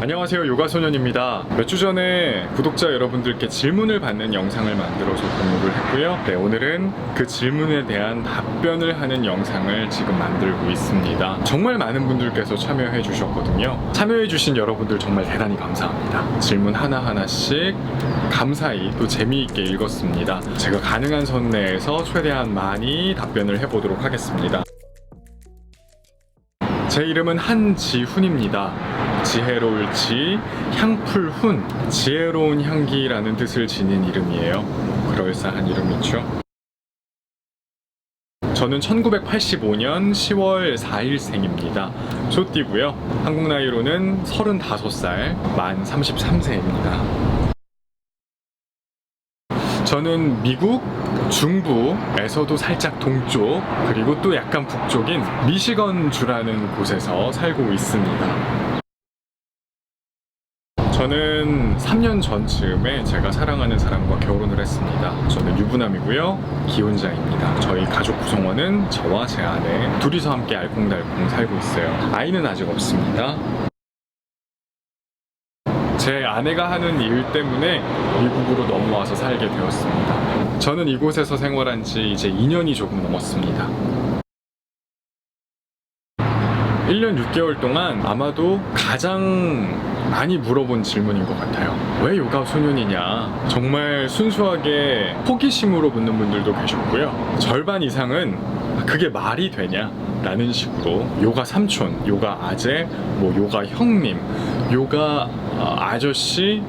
안녕하세요, 요가소년입니다. 몇 주 전에 구독자 여러분들께 질문을 받는 영상을 만들어서 공유를 했고요. 네, 오늘은 그 질문에 대한 답변을 하는 영상을 지금 만들고 있습니다. 정말 많은 분들께서 참여해 주셨거든요. 참여해 주신 여러분들 정말 대단히 감사합니다. 질문 하나하나씩 감사히 또 재미있게 읽었습니다. 제가 가능한 선 내에서 최대한 많이 답변을 해보도록 하겠습니다. 제 이름은 한지훈입니다. 지혜로울 지, 향풀훈, 지혜로운 향기라는 뜻을 지닌 이름이에요. 그럴싸한 이름이죠. 저는 1985년 10월 4일생입니다. 소띠고요. 한국 나이로는 35살, 만 33세입니다. 저는 미국 중부에서도 살짝 동쪽, 그리고 또 약간 북쪽인 미시건주라는 곳에서 살고 있습니다. 저는 3년 전쯤에 제가 사랑하는 사람과 결혼을 했습니다. 저는 유부남이고요. 기혼자입니다. 저희 가족 구성원은 저와 제 아내 둘이서 함께 알콩달콩 살고 있어요. 아이는 아직 없습니다. 제 아내가 하는 일 때문에 미국으로 넘어와서 살게 되었습니다. 저는 이곳에서 생활한 지 이제 2년이 조금 넘었습니다. 1년 6개월 동안 아마도 가장 많이 물어본 질문인 것 같아요. 왜 요가 소년이냐? 정말 순수하게 호기심으로 묻는 분들도 계셨고요. 절반 이상은 그게 말이 되냐? 라는 식으로 요가 삼촌, 요가 아재, 뭐 요가 형님, 요가 아저씨,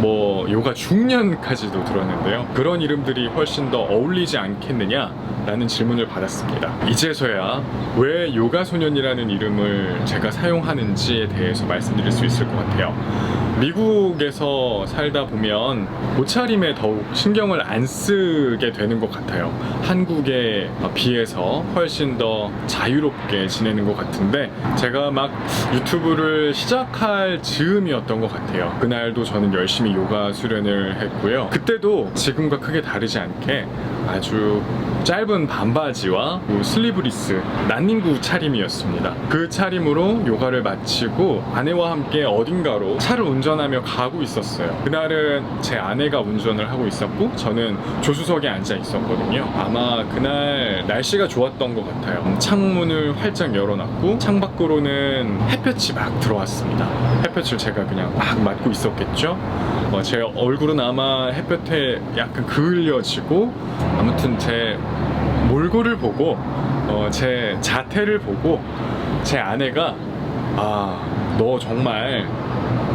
뭐 요가 중년까지도 들었는데요. 그런 이름들이 훨씬 더 어울리지 않겠느냐? 라는 질문을 받았습니다. 이제서야 왜 요가 소년이라는 이름을 제가 사용하는지에 대해서 말씀드릴 수 있을 것 같아요. 미국에서 살다 보면 옷차림에 더욱 신경을 안 쓰게 되는 것 같아요. 한국에 비해서 훨씬 더 자유롭게 지내는 것 같은데, 제가 막 유튜브를 시작할 즈음이었던 것 같아요. 그날도 저는 열심히 요가 수련을 했고요. 그때도 지금과 크게 다르지 않게 아주 짧은 반바지와 슬리브리스, 난닝구 차림이었습니다. 그 차림으로 요가를 마치고 아내와 함께 어딘가로 차를 운전하며 가고 있었어요. 그날은 제 아내가 운전을 하고 있었고 저는 조수석에 앉아 있었거든요. 아마 그날 날씨가 좋았던 것 같아요. 창문을 활짝 열어놨고 창밖으로는 햇볕이 막 들어왔습니다. 햇볕을 제가 그냥 막 맞고 있었겠죠. 제 얼굴은 아마 햇볕에 약간 그을려지고, 아무튼 제 몰골을 보고 제 자태를 보고 제 아내가 너 정말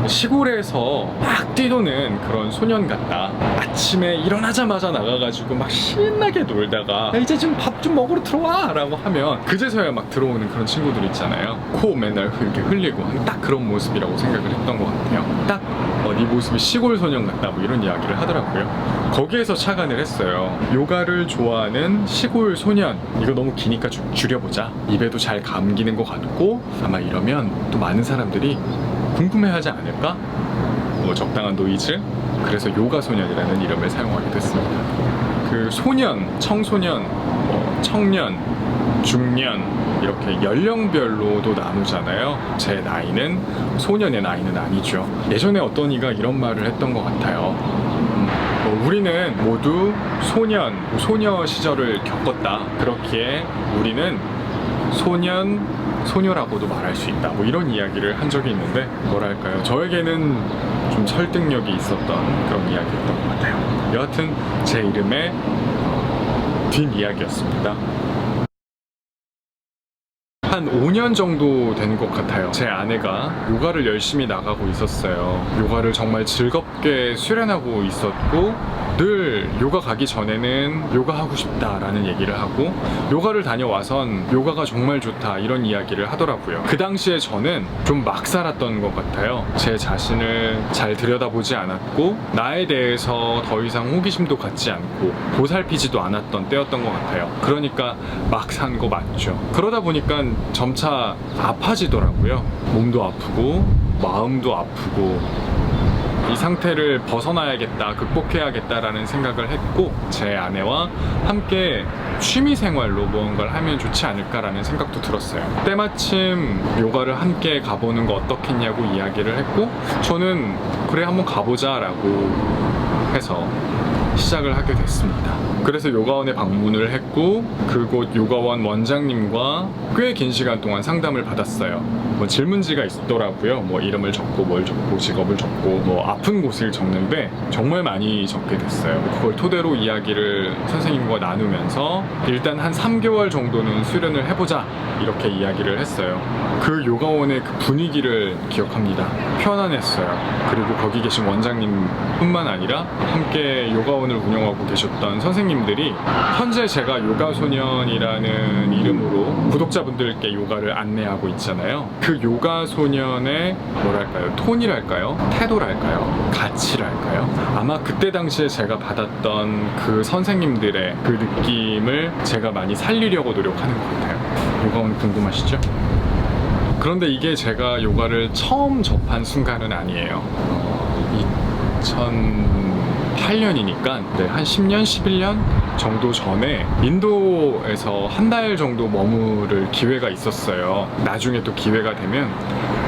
시골에서 막 뛰노는 그런 소년 같다. 아침에 일어나자마자 나가가지고 막 신나게 놀다가 이제 좀 밥 좀 먹으러 들어와 라고 하면 그제서야 막 들어오는 그런 친구들 있잖아요. 코 맨날 이렇게 흘리고 딱 그런 모습이라고 생각을 했던 것 같아요. 딱 네 모습이 시골 소년 같다, 뭐 이런 이야기를 하더라고요. 거기에서 착안을 했어요. 요가를 좋아하는 시골 소년, 이거 너무 기니까 좀 줄여보자. 입에도 잘 감기는 것 같고 아마 이러면 또 많은 사람들이 궁금해하지 않을까? 적당한 노이즈. 그래서 요가 소년이라는 이름을 사용하게 됐습니다. 그 소년, 청소년, 청년, 중년 이렇게 연령별로도 나누잖아요. 제 나이는 소년의 나이는 아니죠. 예전에 어떤 이가 이런 말을 했던 것 같아요. 우리는 모두 소년, 소녀 시절을 겪었다. 그렇기에 우리는 소년, 소녀라고도 말할 수 있다. 뭐 이런 이야기를 한 적이 있는데, 뭐랄까요, 저에게는 좀 설득력이 있었던 그런 이야기였던 것 같아요. 여하튼 제 이름의 뒷이야기였습니다. 한 5년 정도 된 것 같아요. 제 아내가 요가를 열심히 나가고 있었어요. 요가를 정말 즐겁게 수련하고 있었고, 늘 요가 가기 전에는 요가 하고 싶다라는 얘기를 하고, 요가를 다녀와선 요가가 정말 좋다 이런 이야기를 하더라고요. 그 당시에 저는 좀 막 살았던 것 같아요. 제 자신을 잘 들여다보지 않았고, 나에 대해서 더 이상 호기심도 갖지 않고 보살피지도 않았던 때였던 것 같아요. 그러니까 막 산 거 맞죠. 그러다 보니까 점차 아파지더라고요. 몸도 아프고 마음도 아프고 이 상태를 벗어나야겠다, 극복해야겠다라는 생각을 했고, 제 아내와 함께 취미생활로 무언가를 하면 좋지 않을까라는 생각도 들었어요. 때마침 요가를 함께 가보는 거 어떻겠냐고 이야기를 했고, 저는 그래 한번 가보자 라고 해서 시작을 하게 됐습니다. 그래서 요가원에 방문을 했고, 그곳 요가원 원장님과 꽤 긴 시간 동안 상담을 받았어요. 뭐 질문지가 있더라고요. 뭐 이름을 적고 뭘 적고 직업을 적고 뭐 아픈 곳을 적는데 정말 많이 적게 됐어요. 그걸 토대로 이야기를 선생님과 나누면서 일단 한 3개월 정도는 수련을 해보자 이렇게 이야기를 했어요. 그 요가원의 그 분위기를 기억합니다. 편안했어요. 그리고 거기 계신 원장님 뿐만 아니라 함께 요가원을 운영하고 계셨던 선생님들이 현재 제가 요가소년이라는 이름으로 구독자분들께 요가를 안내하고 있잖아요. 그 요가소년의 뭐랄까요, 톤이랄까요, 태도랄까요, 가치랄까요, 아마 그때 당시에 제가 받았던 그 선생님들의 그 느낌을 제가 많이 살리려고 노력하는 것 같아요. 요가원 궁금하시죠? 그런데 이게 제가 요가를 처음 접한 순간은 아니에요. 2008년이니까 한 10년, 11년 정도 전에 인도에서 한 달 정도 머무를 기회가 있었어요. 나중에 또 기회가 되면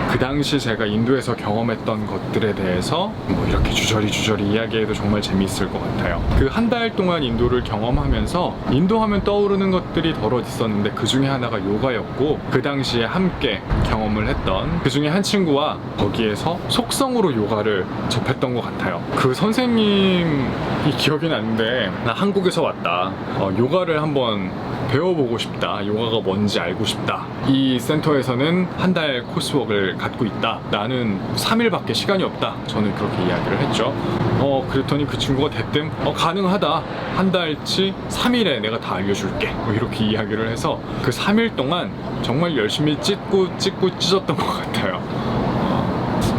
그 당시 제가 인도에서 경험했던 것들에 대해서 뭐 이렇게 주저리 이야기해도 정말 재미있을 것 같아요. 그 한 달 동안 인도를 경험하면서 인도 하면 떠오르는 것들이 덜어 있었는데 그 중에 하나가 요가였고, 그 당시에 함께 경험을 했던 그 중에 한 친구와 거기에서 속성으로 요가를 접했던 것 같아요. 그 선생님이 기억이 나는데, 나 한국에서 왔다, 요가를 한번 배워보고 싶다, 요가가 뭔지 알고 싶다, 이 센터에서는 한 달 코스웍을 갖고 있다, 나는 3일밖에 시간이 없다, 저는 그렇게 이야기를 했죠. 그랬더니 그 친구가 대뜸 가능하다, 한 달치 3일에 내가 다 알려줄게, 뭐 이렇게 이야기를 해서 그 3일 동안 정말 열심히 찢고 찢었던 것 같아요.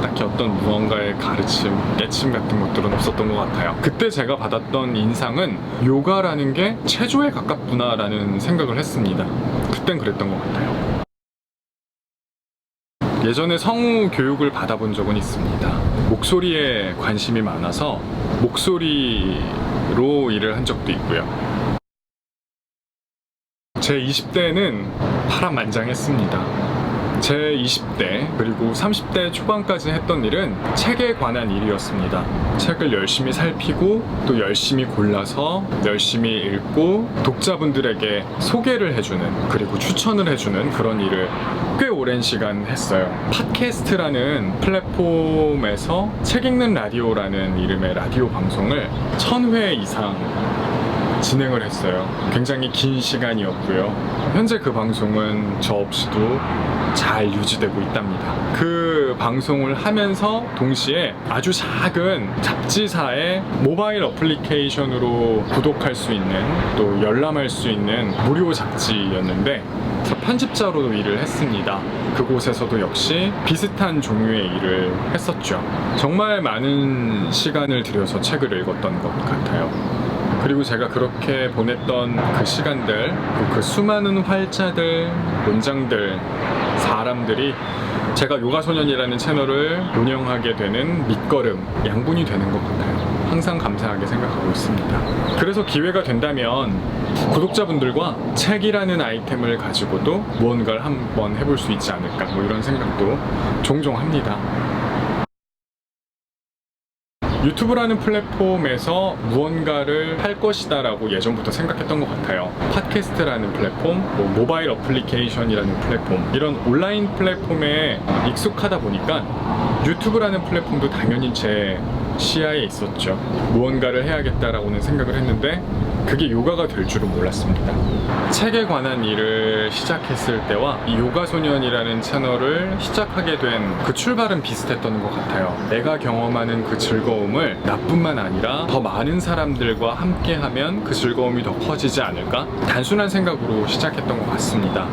딱히 어떤 무언가의 가르침, 깨침 같은 것들은 없었던 것 같아요. 그때 제가 받았던 인상은 요가라는 게 체조에 가깝구나라는 생각을 했습니다. 그땐 그랬던 것 같아요. 예전에 성우 교육을 받아본 적은 있습니다. 목소리에 관심이 많아서 목소리로 일을 한 적도 있고요. 제 20대는 파란만장했습니다. 제 20대 그리고 30대 초반까지 했던 일은 책에 관한 일이었습니다. 책을 열심히 살피고 또 열심히 골라서 열심히 읽고 독자분들에게 소개를 해주는, 그리고 추천을 해주는 그런 일을 꽤 오랜 시간 했어요. 팟캐스트라는 플랫폼에서 책 읽는 라디오라는 이름의 라디오 방송을 1000회 이상 진행을 했어요. 굉장히 긴 시간이었고요. 현재 그 방송은 저 없이도 잘 유지되고 있답니다. 그 방송을 하면서 동시에 아주 작은 잡지사의 모바일 어플리케이션으로 구독할 수 있는, 또 열람할 수 있는 무료 잡지였는데 편집자로도 일을 했습니다. 그곳에서도 역시 비슷한 종류의 일을 했었죠. 정말 많은 시간을 들여서 책을 읽었던 것 같아요. 그리고 제가 그렇게 보냈던 그 시간들, 그 수많은 활자들, 문장들, 사람들이 제가 요가소년이라는 채널을 운영하게 되는 밑거름, 양분이 되는 것 같아요. 항상 감사하게 생각하고 있습니다. 그래서 기회가 된다면 구독자분들과 책이라는 아이템을 가지고도 무언가를 한번 해볼 수 있지 않을까, 뭐 이런 생각도 종종 합니다. 유튜브라는 플랫폼에서 무언가를 할 것이다 라고 예전부터 생각했던 것 같아요. 팟캐스트라는 플랫폼, 모바일 어플리케이션이라는 플랫폼, 이런 온라인 플랫폼에 익숙하다 보니까 유튜브라는 플랫폼도 당연히 제 시야에 있었죠. 무언가를 해야겠다라고는 생각을 했는데 그게 요가가 될 줄은 몰랐습니다. 책에 관한 일을 시작했을 때와 이 요가소년이라는 채널을 시작하게 된 그 출발은 비슷했던 것 같아요. 내가 경험하는 그 즐거움을 나뿐만 아니라 더 많은 사람들과 함께하면 그 즐거움이 더 커지지 않을까? 단순한 생각으로 시작했던 것 같습니다.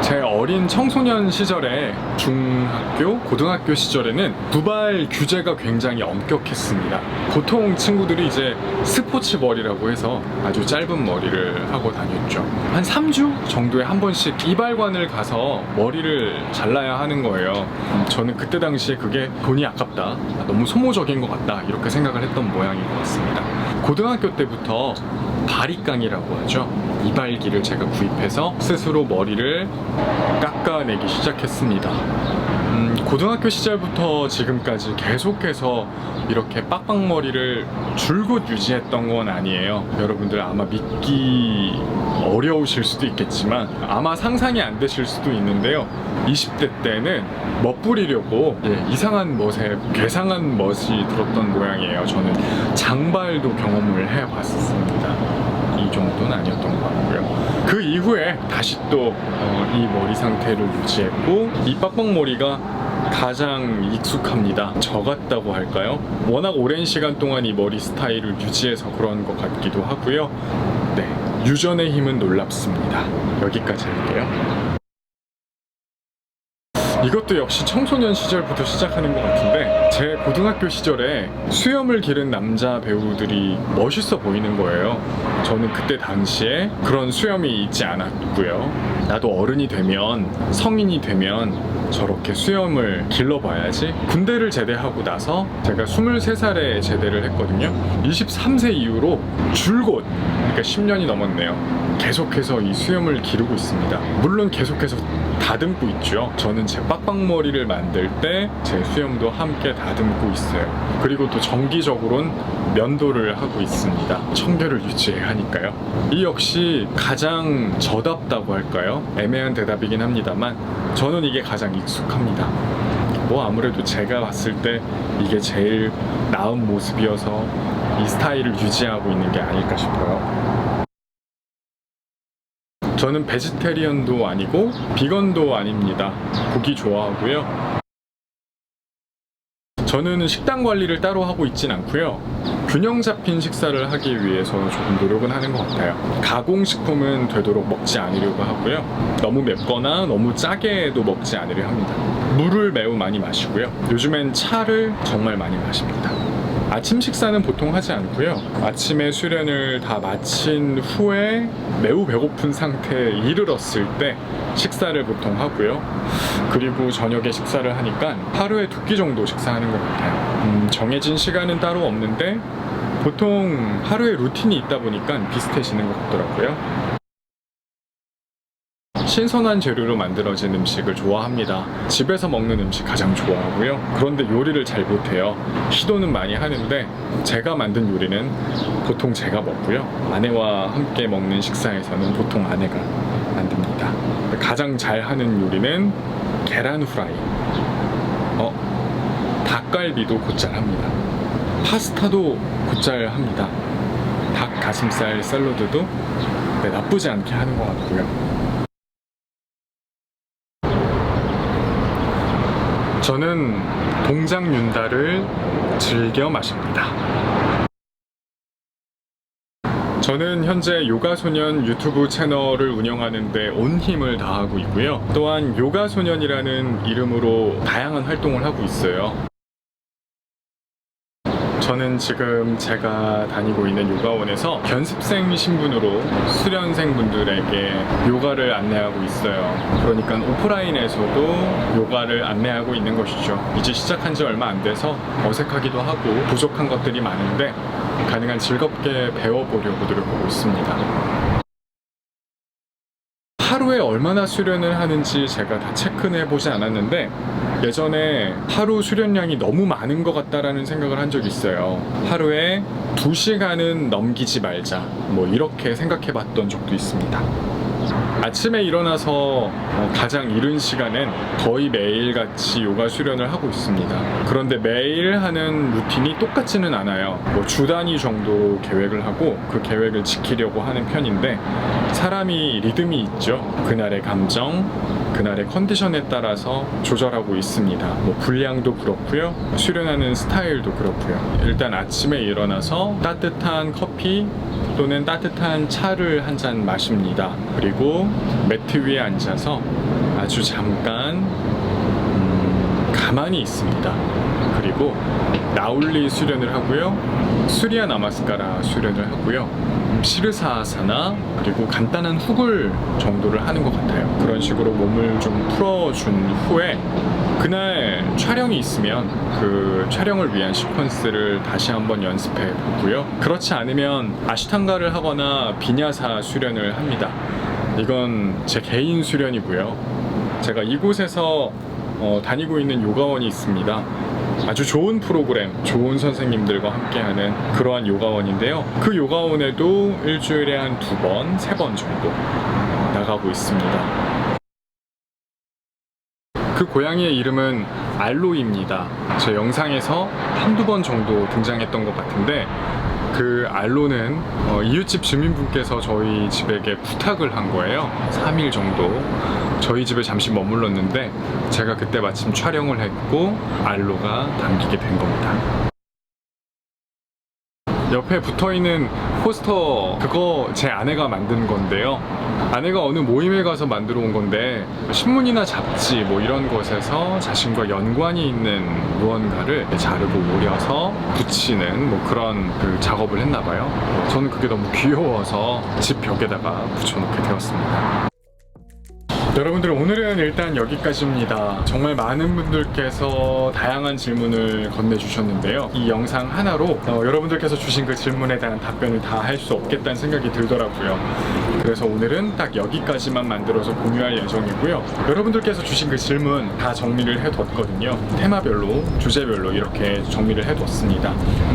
제 어린 청소년 시절에 중학교, 고등학교 시절에는 두발 규제가 굉장히 엄격했습니다. 보통 친구들이 이제 스포츠 머리라고 해서 아주 짧은 머리를 하고 다녔죠. 한 3주 정도에 한 번씩 이발관을 가서 머리를 잘라야 하는 거예요. 저는 그때 당시에 그게 돈이 아깝다, 너무 소모적인 것 같다, 이렇게 생각을 했던 모양인 것 같습니다. 고등학교 때부터 바리깡이라고 하죠. 이발기를 제가 구입해서 스스로 머리를 깎아내기 시작했습니다. 고등학교 시절부터 지금까지 계속해서 이렇게 빡빡머리를 줄곧 유지했던 건 아니에요. 여러분들 아마 믿기 어려우실 수도 있겠지만 아마 상상이 안 되실 수도 있는데요. 20대 때는 멋부리려고 이상한 멋에 괴상한 멋이 들었던 모양이에요. 저는 장발도 경험을 해봤었습니다. 이 정도는 아니었던 것 같고요. 그 이후에 다시 또 이 머리 상태를 유지했고, 이 빡빡머리가 가장 익숙합니다. 저 같다고 할까요? 워낙 오랜 시간 동안 이 머리 스타일을 유지해서 그런 것 같기도 하고요. 네, 유전의 힘은 놀랍습니다. 여기까지 할게요. 이것도 역시 청소년 시절부터 시작하는 것 같은데, 제 고등학교 시절에 수염을 기른 남자 배우들이 멋있어 보이는 거예요. 저는 그때 당시에 그런 수염이 있지 않았고요. 나도 어른이 되면, 성인이 되면 저렇게 수염을 길러봐야지. 군대를 제대하고 나서 제가 23살에 제대를 했거든요. 23세 이후로 줄곧, 그러니까 10년이 넘었네요. 계속해서 이 수염을 기르고 있습니다. 물론 계속해서 다듬고 있죠. 저는 제 빡빡머리를 만들 때 제 수염도 함께 다듬고 있어요. 그리고 또 정기적으로는 면도를 하고 있습니다. 청결을 유지해야 하니까요. 이 역시 가장 저답다고 할까요? 애매한 대답이긴 합니다만 저는 이게 가장 익숙합니다. 뭐 아무래도 제가 봤을 때 이게 제일 나은 모습이어서 이 스타일을 유지하고 있는 게 아닐까 싶어요. 저는 베지테리언도 아니고 비건도 아닙니다. 고기 좋아하고요. 저는 식단 관리를 따로 하고 있진 않고요. 균형 잡힌 식사를 하기 위해서 조금 노력은 하는 것 같아요. 가공식품은 되도록 먹지 않으려고 하고요. 너무 맵거나 너무 짜게도 먹지 않으려 합니다. 물을 매우 많이 마시고요. 요즘엔 차를 정말 많이 마십니다. 아침 식사는 보통 하지 않고요. 아침에 수련을 다 마친 후에 매우 배고픈 상태에 이르렀을 때 식사를 보통 하고요. 그리고 저녁에 식사를 하니까 하루에 2끼 정도 식사하는 것 같아요. 정해진 시간은 따로 없는데 보통 하루에 루틴이 있다 보니까 비슷해지는 것 같더라고요. 신선한 재료로 만들어진 음식을 좋아합니다. 집에서 먹는 음식 가장 좋아하고요. 그런데 요리를 잘 못해요. 시도는 많이 하는데 제가 만든 요리는 보통 제가 먹고요. 아내와 함께 먹는 식사에서는 보통 아내가 만듭니다. 가장 잘하는 요리는 계란 후라이, 닭갈비도 곧잘 합니다. 파스타도 곧잘 합니다. 닭 가슴살 샐러드도 나쁘지 않게 하는 것 같고요. 저는 동작 윤달을 즐겨 마십니다. 저는 현재 요가소년 유튜브 채널을 운영하는 데 온 힘을 다하고 있고요. 또한 요가소년이라는 이름으로 다양한 활동을 하고 있어요. 저는 지금 제가 다니고 있는 요가원에서 연습생 신분으로 수련생분들에게 요가를 안내하고 있어요. 그러니까 오프라인에서도 요가를 안내하고 있는 것이죠. 이제 시작한 지 얼마 안 돼서 어색하기도 하고 부족한 것들이 많은데 가능한 즐겁게 배워보려고 노력하고 있습니다. 하루에 얼마나 수련을 하는지 제가 다 체크는 해보지 않았는데 예전에 하루 수련량이 너무 많은 것 같다라는 생각을 한 적이 있어요. 하루에 2시간은 넘기지 말자, 뭐 이렇게 생각해 봤던 적도 있습니다. 아침에 일어나서 가장 이른 시간엔 거의 매일같이 요가 수련을 하고 있습니다. 그런데 매일 하는 루틴이 똑같지는 않아요. 뭐 주 단위 정도 계획을 하고 그 계획을 지키려고 하는 편인데 사람이 리듬이 있죠. 그날의 감정, 그날의 컨디션에 따라서 조절하고 있습니다. 뭐 분량도 그렇고요. 수련하는 스타일도 그렇고요. 일단 아침에 일어나서 따뜻한 커피 또는 따뜻한 차를 한 잔 마십니다. 그리고 매트 위에 앉아서 아주 잠깐 가만히 있습니다. 그리고 나올리 수련을 하고요, 수리아 나마스카라 수련을 하고요, 시르사아사나 그리고 간단한 후굴 정도를 하는 것 같아요. 그런 식으로 몸을 좀 풀어준 후에 그날 촬영이 있으면 그 촬영을 위한 시퀀스를 다시 한번 연습해 보고요. 그렇지 않으면 아시탄가를 하거나 비냐사 수련을 합니다. 이건 제 개인 수련이고요. 제가 이곳에서 다니고 있는 요가원이 있습니다. 아주 좋은 프로그램, 좋은 선생님들과 함께하는 그러한 요가원인데요. 그 요가원에도 일주일에 한 2번, 3번 정도 나가고 있습니다. 그 고양이의 이름은 알로입니다. 제 영상에서 한두 번 정도 등장했던 것 같은데, 그 알로는 이웃집 주민분께서 저희 집에게 부탁을 한 거예요. 3일 정도 저희 집에 잠시 머물렀는데 제가 그때 마침 촬영을 했고 알로가 담기게 된 겁니다. 옆에 붙어있는 포스터, 그거 제 아내가 만든 건데요. 아내가 어느 모임에 가서 만들어 온 건데, 신문이나 잡지 뭐 이런 곳에서 자신과 연관이 있는 무언가를 자르고 오려서 붙이는 뭐 그런 그 작업을 했나 봐요. 저는 그게 너무 귀여워서 집 벽에다가 붙여놓게 되었습니다. 여러분들, 오늘은 일단 여기까지입니다. 정말 많은 분들께서 다양한 질문을 건네주셨는데요. 이 영상 하나로 여러분들께서 주신 그 질문에 대한 답변을 다 할 수 없겠다는 생각이 들더라고요. 그래서 오늘은 딱 여기까지만 만들어서 공유할 예정이고요. 여러분들께서 주신 그 질문 다 정리를 해뒀거든요. 테마별로, 주제별로 이렇게 정리를 해뒀습니다.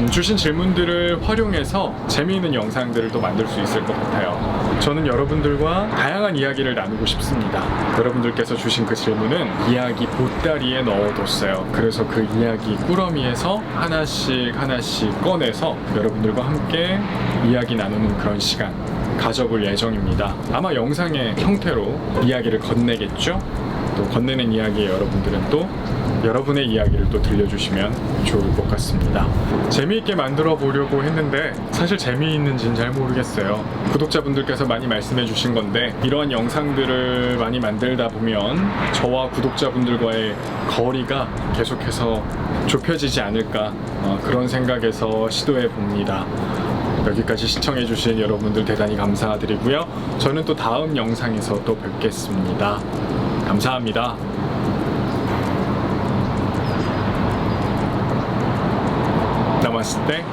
주신 질문들을 활용해서 재미있는 영상들을 또 만들 수 있을 것 같아요. 저는 여러분들과 다양한 이야기를 나누고 싶습니다. 여러분들께서 주신 그 질문은 이야기 보따리에 넣어뒀어요. 그래서 그 이야기 꾸러미에서 하나씩 꺼내서 여러분들과 함께 이야기 나누는 그런 시간 가져볼 예정입니다. 아마 영상의 형태로 이야기를 건네겠죠? 또 건네는 이야기에 여러분들은 또 여러분의 이야기를 또 들려주시면 좋을 것 같습니다. 재미있게 만들어 보려고 했는데 사실 재미있는지는 잘 모르겠어요. 구독자분들께서 많이 말씀해 주신 건데, 이러한 영상들을 많이 만들다 보면 저와 구독자분들과의 거리가 계속해서 좁혀지지 않을까, 그런 생각에서 시도해 봅니다. 여기까지 시청해주신 여러분들 대단히 감사드리고요. 저는 또 다음 영상에서 또 뵙겠습니다. 감사합니다. 나마스테.